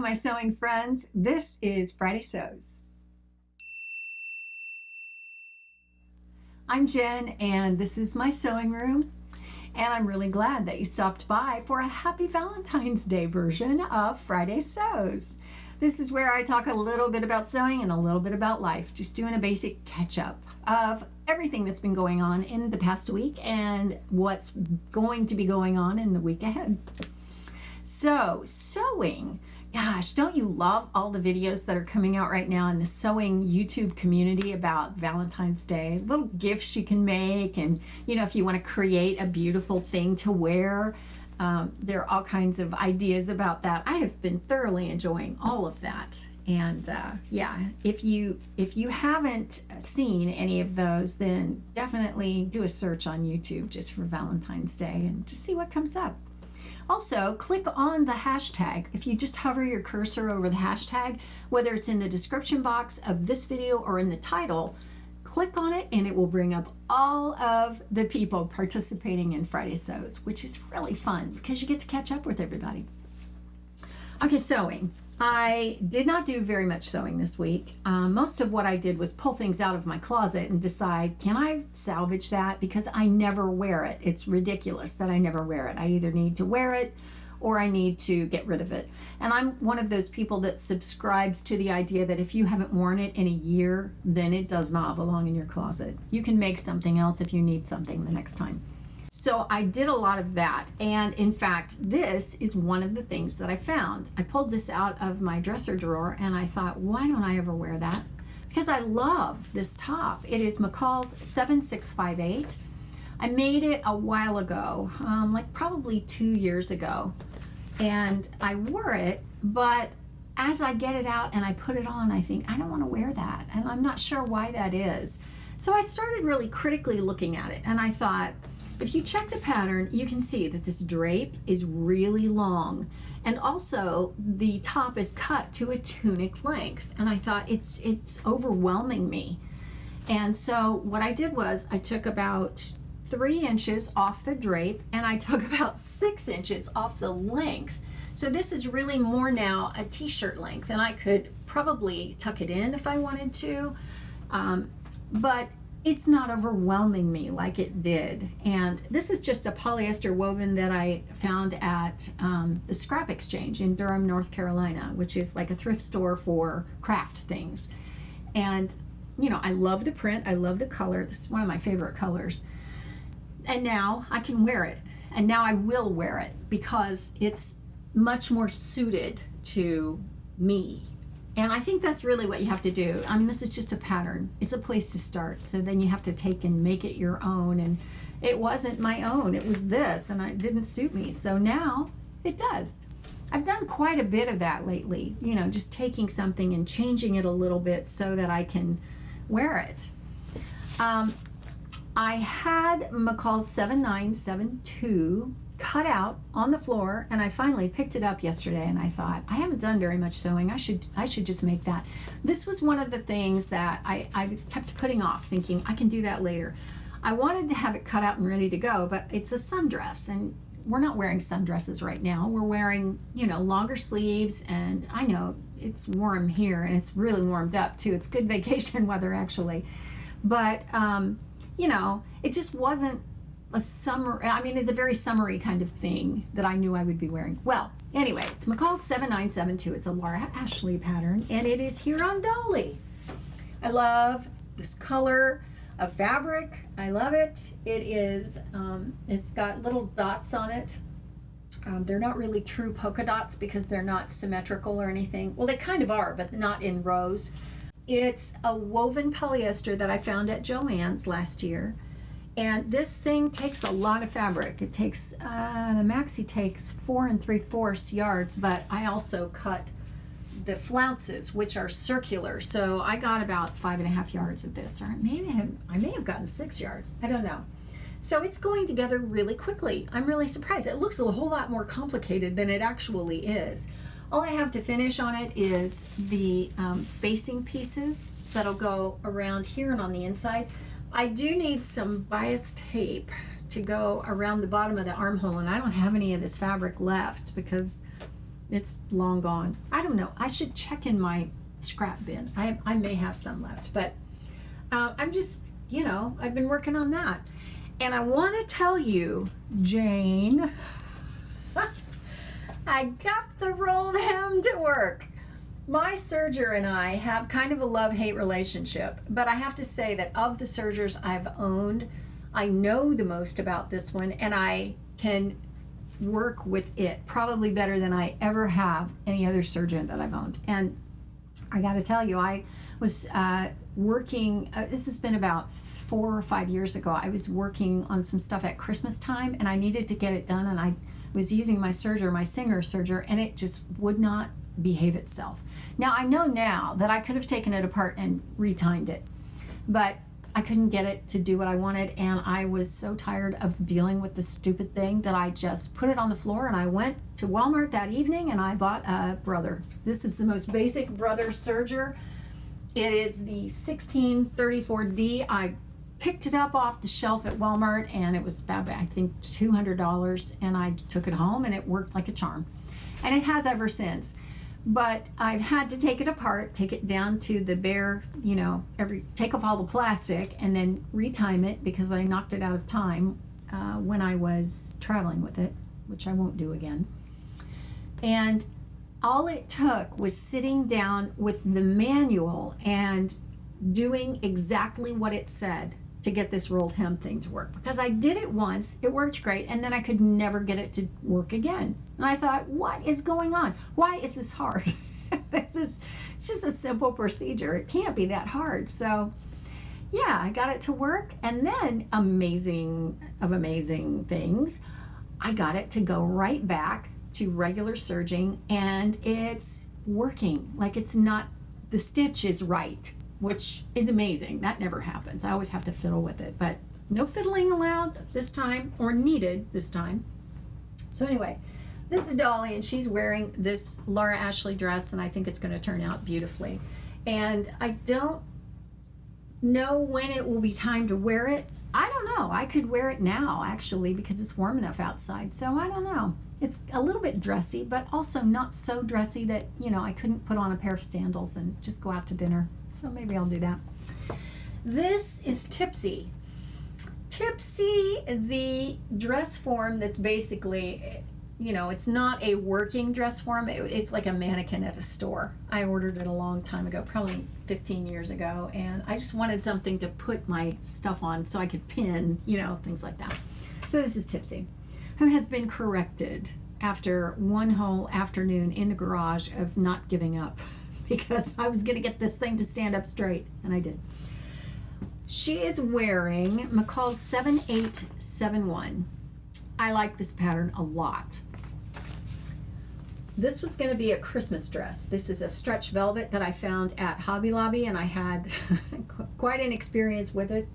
my sewing friends. This is Friday Sews. I'm Jen, and this is my sewing room. And I'm really glad that you stopped by for a happy Valentine's Day version of Friday Sews. This is where I talk a little bit about sewing and a little bit about life, just doing a basic catch-up of everything that's been going on in the past week and what's going to be going on in the week ahead. So, sewing. Gosh, don't you love all the videos that are coming out right now in the sewing YouTube community about Valentine's Day? Little gifts you can make, and if you want to create a beautiful thing to wear, there are all kinds of ideas about that. I have been thoroughly enjoying all of that. And if you haven't seen any of those, then definitely do a search on YouTube just for Valentine's Day and just see what comes up. Also, click on the hashtag. If you just hover your cursor over the hashtag, whether it's in the description box of this video or in the title, click on it and it will bring up all of the people participating in Friday Sews, which is really fun because you get to catch up with everybody. Okay, sewing. I did not do very much sewing this week. Most of what I did was pull things out of my closet and decide, can I salvage that? Because I never wear it. It's ridiculous that I never wear it. I either need to wear it or I need to get rid of it. And I'm one of those people that subscribes to the idea that if you haven't worn it in a year, then it does not belong in your closet. You can make something else if you need something the next time. So I did a lot of that, and in fact this is one of the things that I found. I pulled this out of my dresser drawer and I thought, why don't I ever wear that? Because I love this top. It is McCall's 7658. I made it a while ago, like probably 2 years ago, and I wore it, but as I get it out and I put it on, I think, I don't want to wear that, and I'm not sure why that is. So I started really critically looking at it, and I thought, if you check the pattern, you can see that this drape is really long, and also the top is cut to a tunic length, and I thought it's overwhelming me. And so what I did was I took about 3 inches off the drape and I took about 6 inches off the length. So this is really more now a t-shirt length, and I could probably tuck it in if I wanted to, but it's not overwhelming me like it did. And this is just a polyester woven that I found at the Scrap Exchange in Durham, North Carolina, which is like a thrift store for craft things. And I love the print, I love the color. This is one of my favorite colors. And now I can wear it, and now I will wear it because it's much more suited to me. And I think that's really what you have to do. I mean, this is just a pattern. It's a place to start. So then you have to take and make it your own. And it wasn't my own. It was this, and it didn't suit me. So now it does. I've done quite a bit of that lately. Just taking something and changing it a little bit so that I can wear it. I had McCall's 7972 cut out on the floor, and I finally picked it up yesterday, and I thought, I haven't done very much sewing. I should just make that. This was one of the things that I kept putting off, thinking I can do that later. I wanted to have it cut out and ready to go, but it's a sundress, and we're not wearing sundresses right now. We're wearing, longer sleeves, and I know it's warm here, and it's really warmed up too. It's good vacation weather actually, but it just wasn't a summer, it's a very summery kind of thing that I knew I would be wearing. Well, anyway, it's McCall's 7972. It's a Laura Ashley pattern, and it is here on Dolly. I love this color of fabric. I love it. It is, it's got little dots on it. They're not really true polka dots because they're not symmetrical or anything. Well, they kind of are, but not in rows. It's a woven polyester that I found at Joann's last year. And this thing takes a lot of fabric. It takes, the maxi takes 4 3/4 yards, but I also cut the flounces, which are circular. So I got about 5.5 yards of this, or I may have gotten 6 yards. I don't know. So it's going together really quickly. I'm really surprised. It looks a whole lot more complicated than it actually is. All I have to finish on it is the facing pieces that'll go around here and on the inside. I do need some bias tape to go around the bottom of the armhole, and I don't have any of this fabric left because It's long gone. I don't know. I should check in my scrap bin. I may have some left, but I'm just, I've been working on that. And I want to tell you, Jane, I got the rolled hem to work. My serger and I have kind of a love-hate relationship, but I have to say that of the sergers I've owned, I know the most about this one, and I can work with it probably better than I ever have any other serger that I've owned. And I got to tell you, I was working, this has been about 4 or 5 years ago. I was working on some stuff at Christmas time, and I needed to get it done, and I was using my serger, my Singer serger, and it just would not behave itself. Now, I know now that I could have taken it apart and retimed it, but I couldn't get it to do what I wanted, and I was so tired of dealing with this stupid thing that I just put it on the floor, and I went to Walmart that evening and I bought a Brother. This is the most basic Brother serger. It is the 1634D. I picked it up off the shelf at Walmart, and it was about, I think, $200, and I took it home and it worked like a charm. And it has ever since. But I've had to take it apart, take it down to the bare, take off all the plastic and then retime it because I knocked it out of time when I was traveling with it, which I won't do again. And all it took was sitting down with the manual and doing exactly what it said to get this rolled hem thing to work. Because I did it once, it worked great, and then I could never get it to work again. And I thought, what is going on? Why is this hard? It's just a simple procedure. It can't be that hard. So yeah, I got it to work, and then amazing things, I got it to go right back to regular serging, and it's working. Like, it's not, the stitch is right, which is amazing. That never happens. I always have to fiddle with it, but no fiddling allowed this time, or needed this time. So anyway, this is Dolly, and she's wearing this Laura Ashley dress, and I think it's going to turn out beautifully. And I don't know when it will be time to wear it. I don't know. I could wear it now, actually, because it's warm enough outside. So I don't know. It's a little bit dressy, but also not so dressy that, I couldn't put on a pair of sandals and just go out to dinner. So maybe I'll do that. This is Tipsy. Tipsy, the dress form that's basically, it's not a working dress form. It's like a mannequin at a store. I ordered it a long time ago, probably 15 years ago, and I just wanted something to put my stuff on so I could pin, things like that. So this is Tipsy, who has been corrected after one whole afternoon in the garage of not giving up because I was going to get this thing to stand up straight, and I did. She is wearing McCall's 7871. I like this pattern a lot. This was going to be a Christmas dress. This is a stretch velvet that I found at Hobby Lobby, and I had quite an experience with it,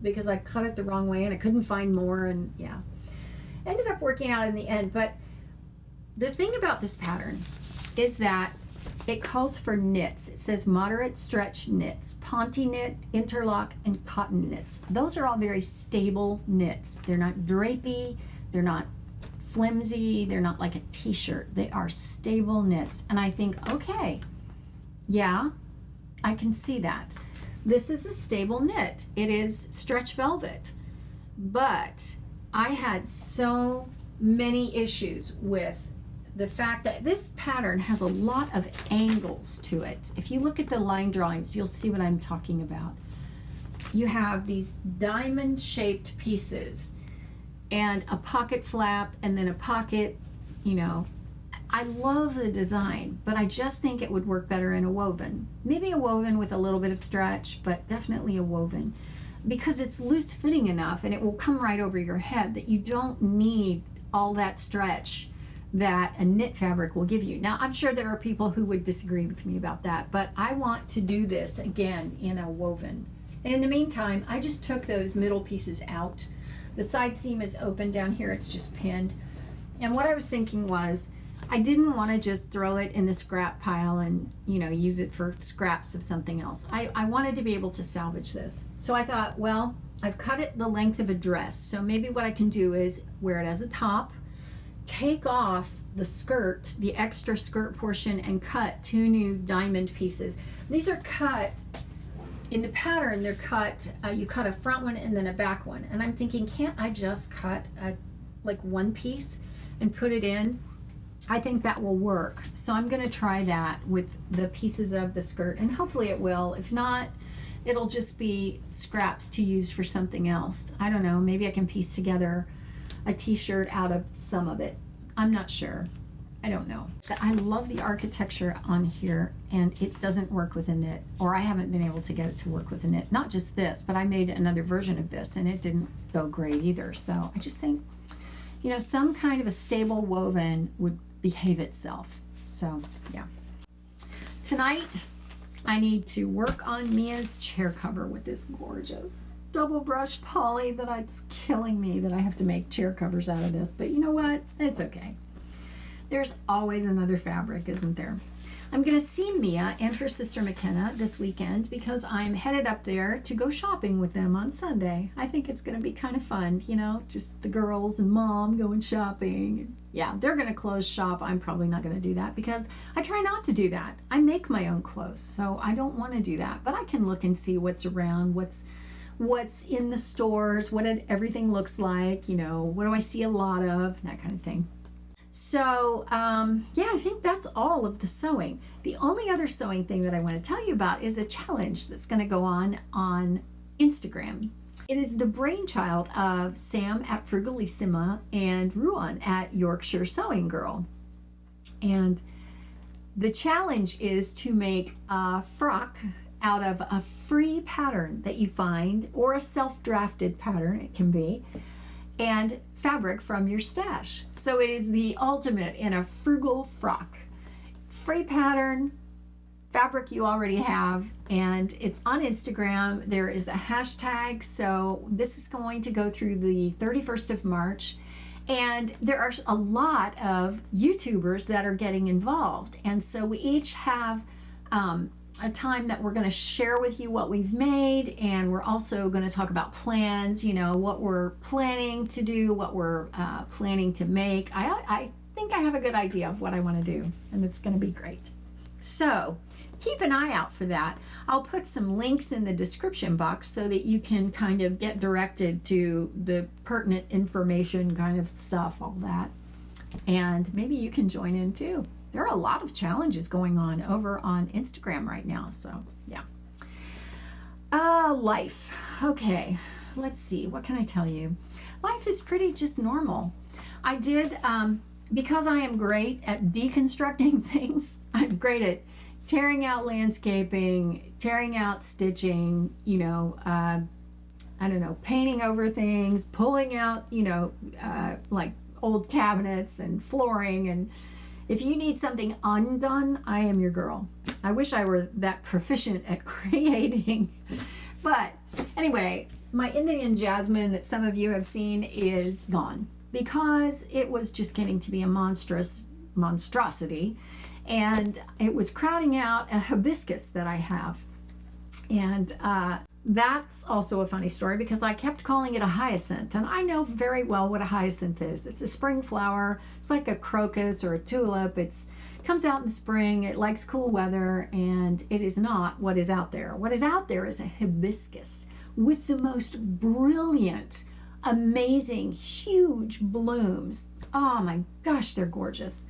because I cut it the wrong way and I couldn't find more, and yeah. Ended up working out in the end. But the thing about this pattern is that it calls for knits. It says moderate stretch knits, ponte knit, interlock, and cotton knits. Those are all very stable knits. They're not drapey, they're not flimsy, they're not like a t-shirt. They are stable knits. And I think, okay, yeah, I can see that. This is a stable knit. It is stretch velvet. But I had so many issues with the fact that this pattern has a lot of angles to it. If you look at the line drawings, you'll see what I'm talking about. You have these diamond-shaped pieces and a pocket flap and then a pocket, I love the design, but I just think it would work better in a woven. Maybe a woven with a little bit of stretch, but definitely a woven, because it's loose fitting enough and it will come right over your head that you don't need all that stretch that a knit fabric will give you. Now, I'm sure there are people who would disagree with me about that, but I want to do this again in a woven. And in the meantime, I just took those middle pieces out. The side seam is open down here, it's just pinned. And what I was thinking was, I didn't want to just throw it in the scrap pile and, use it for scraps of something else. I wanted to be able to salvage this. So I thought, well, I've cut it the length of a dress, so maybe what I can do is wear it as a top, take off the skirt, the extra skirt portion, and cut 2 new diamond pieces. These are cut in the pattern. They're cut, you cut a front one and then a back one, and I'm thinking, can't I just cut like one piece and put it in? I think that will work. So I'm going to try that with the pieces of the skirt, and hopefully it will. If not, it'll just be scraps to use for something else. I don't know, maybe I can piece together a t-shirt out of some of it. I'm not sure. I don't know. I love the architecture on here, and it doesn't work with a knit, or I haven't been able to get it to work with a knit. Not just this, but I made another version of this and it didn't go great either. So I just think, you know, some kind of a stable woven would behave itself. So yeah. Tonight I need to work on Mia's chair cover with this gorgeous double brush poly that's killing me that I have to make chair covers out of this. But you know what? It's okay. There's always another fabric, isn't there? I'm going to see Mia and her sister McKenna this weekend because I'm headed up there to go shopping with them on Sunday. I think it's going to be kind of fun, you know, just the girls and mom going shopping. Yeah, they're going to close shop. I'm probably not going to do that because I try not to do that. I make my own clothes, so I don't want to do that. But I can look and see what's around, what's in the stores, what everything looks like, you know, what do I see a lot of, that kind of thing. So, yeah, I think that's all of the sewing. The only other sewing thing that I want to tell you about is a challenge that's going to go on Instagram. It is the brainchild of Sam at Frugalissima and Ruan at Yorkshire Sewing Girl. And the challenge is to make a frock out of a free pattern that you find, or a self-drafted pattern, it can be, and fabric from your stash. So it is the ultimate in a frugal frock. Free pattern, fabric you already have, and it's on Instagram. There is a hashtag, so this is going to go through the 31st of March. And there are a lot of YouTubers that are getting involved. And so we each have a time that we're going to share with you what we've made, and we're also going to talk about plans, you know, what we're planning to do, what we're planning to make. I think I have a good idea of what I want to do, and it's going to be great. So keep an eye out for that. I'll put some links in the description box so that you can kind of get directed to the pertinent information kind of stuff, all that. And maybe you can join in too. There are a lot of challenges going on over on Instagram right now, so yeah. Life. Okay, let's see. What can I tell you? Life is pretty just normal. I did, because I am great at deconstructing things, I'm great at tearing out landscaping, tearing out stitching, you know, I don't know, painting over things, pulling out, you know, like old cabinets and flooring, and if you need something undone, I am your girl. I wish I were that proficient at creating. But anyway, my Indian jasmine that some of you have seen is gone because it was just getting to be a monstrosity. And it was crowding out a hibiscus that I have. And that's also a funny story because I kept calling it a hyacinth, and I know very well what a hyacinth is. It's a spring flower. It's like a crocus or a tulip. It comes out in the spring. It likes cool weather, and it is not what is out there. What is out there is a hibiscus with the most brilliant, amazing, huge blooms. Oh my gosh, they're gorgeous.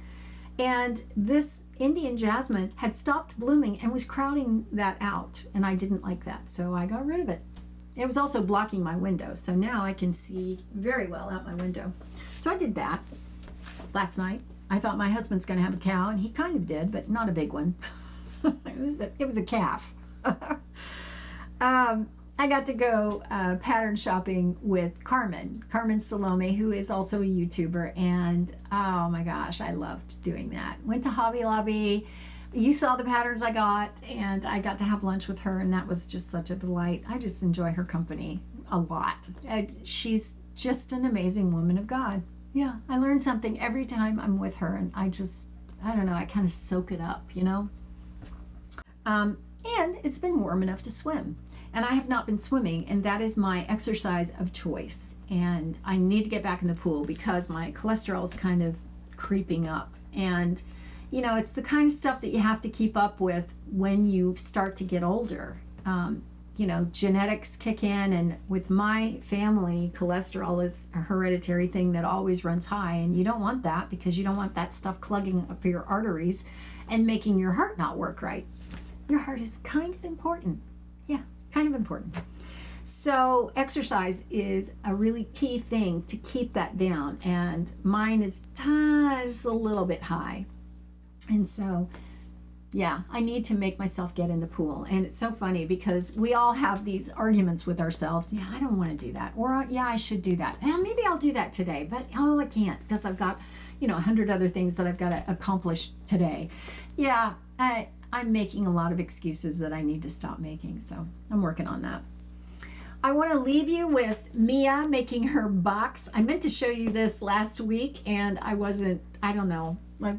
And this Indian jasmine had stopped blooming and was crowding that out, and I didn't like that, so I got rid of it. It was also blocking my window, so now I can see very well out my window. So I did that last night. I thought my husband's going to have a cow, and he kind of did, but not a big one. It was a calf. I got to go pattern shopping with Carmen Salome, who is also a YouTuber, and oh my gosh, I loved doing that. Went to Hobby Lobby. You saw the patterns I got, and I got to have lunch with her, and that was just such a delight. I just enjoy her company a lot. She's just an amazing woman of God. Yeah, I learn something every time I'm with her, and I don't know, I kind of soak it up, you know? And it's been warm enough to swim. And I have not been swimming, and that is my exercise of choice. And I need to get back in the pool because my cholesterol is kind of creeping up. And, you know, it's the kind of stuff that you have to keep up with when you start to get older. You know, genetics kick in, and with my family, cholesterol is a hereditary thing that always runs high, and you don't want that because you don't want that stuff clogging up your arteries and making your heart not work right. Your heart is kind of important. Yeah, kind of important. So exercise is a really key thing to keep that down, and mine is just a little bit high. And so yeah, I need to make myself get in the pool. And it's so funny because we all have these arguments with ourselves. Yeah, I don't want to do that. Or, yeah, I should do that. Yeah, maybe I'll do that today. But, oh, I can't because I've got, 100 other things that I've got to accomplish today. Yeah, I'm making a lot of excuses that I need to stop making. So I'm working on that. I want to leave you with Mia making her box. I meant to show you this last week, and I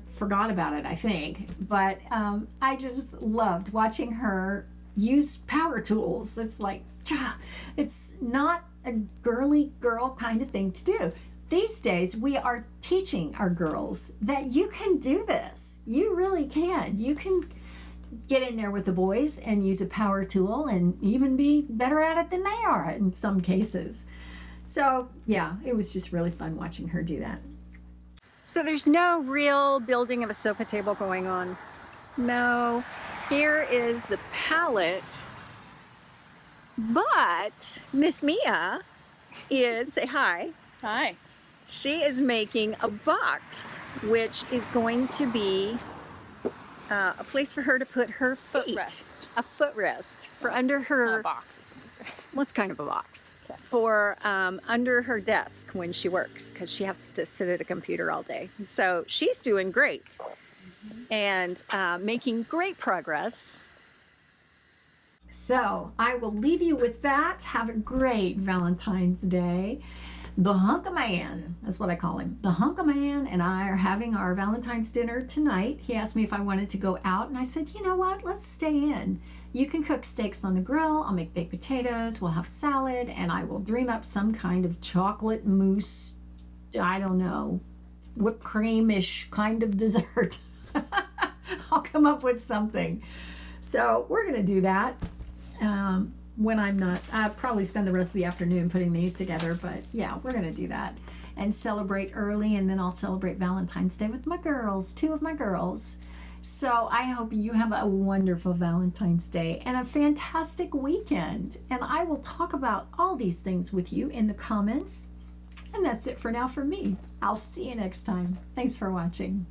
forgot about it, I think. But I just loved watching her use power tools. It's like, it's not a girly girl kind of thing to do. These days, we are teaching our girls that you can do this. You really can. You can get in there with the boys and use a power tool and even be better at it than they are in some cases. So, yeah, it was just really fun watching her do that. So there's no real building of a sofa table going on. No. Here is the palette. But Miss Mia say hi. Hi. She is making a box, which is going to be a place for her to put her feet. Footrest. A footrest for under her. It's not a box. It's a footrest. What's kind of a box? Okay. For under her desk when she works, because she has to sit at a computer all day. So she's doing great and making great progress. So I will leave you with that. Have a great Valentine's Day. The hunk of man, that's what I call him. The hunk of man and I are having our Valentine's dinner tonight. He asked me if I wanted to go out, and I said, you know what, let's stay in. You can cook steaks on the grill, I'll make baked potatoes, we'll have salad, and I will dream up some kind of chocolate mousse, I don't know, whipped cream-ish kind of dessert. I'll come up with something. So we're going to do that. When I'm not, I'll probably spend the rest of the afternoon putting these together, but yeah, we're going to do that and celebrate early, and then I'll celebrate Valentine's Day with my girls, 2 of my girls. So I hope you have a wonderful Valentine's Day and a fantastic weekend, and I will talk about all these things with you in the comments. And that's it for now for me. I'll see you next time. Thanks for watching.